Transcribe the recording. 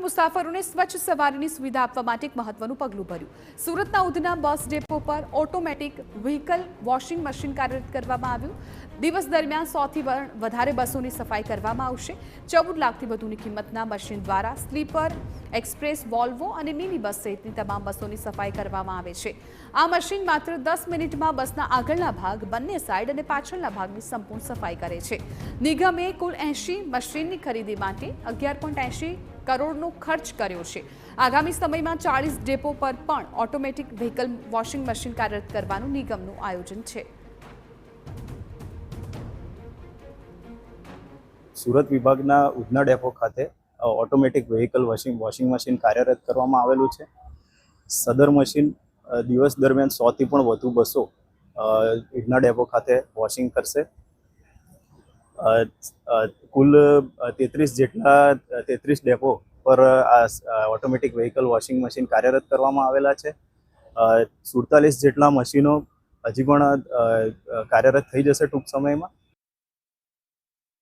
મુસાફરોને સ્વચ્છ સવારીની સુવિધા આપવા માટે એક મહત્વનું પગલું ભર્યું। સુરતના ઉધના બસ ડેપો પર ઓટોમેટિક વ્હીકલ વોશિંગ મશીન કાર્યરત કરવામાં આવ્યું। દિવસ દરમિયાન 100થી વધારે બસોની સફાઈ કરવામાં આવશે। 14 લાખથી વધુની કિંમતના મશીન દ્વારા સ્લીપર, એક્સપ્રેસ, વોલ્વો અને મિની બસ સહિતની તમામ બસોની સફાઈ કરવામાં આવે છે। આ મશીન માત્ર 10 મિનિટમાં બસના આગળના ભાગ, બંને સાઈડ અને પાછળના ભાગની સંપૂર્ણ સફાઈ કરે છે। નિગમે કુલ 80 મશીનની ખરીદી માટે 11.80 કરોડનો ખર્ચ કર્યો છે। આગામી સમયમાં 40 ડેપો પર પણ ઓટોમેટિક વ્હીકલ વોશિંગ મશીન કાર્યરત કરવાનું નિગમનું આયોજન છે। સુરત વિભાગના ઉધના ડેપો ખાતે ઓટોમેટિક વ્હીકલ વોશિંગ મશીન કાર્યરત કરવામાં આવેલું છે। સદર મશીન દિવસ દરમિયાન 100થી પણ વધુ બસો ઉધના ડેપો ખાતે વોશિંગ કરશે। કુલ 33 ડેપો પર ઓટોમેટિક વ્હીકલ વોશિંગ મશીન કાર્યરત કરવામાં આવેલા છે। 47 જેટલા મશીનો હજી પણ કાર્યરત થઈ જશે ટૂંક સમયમાં।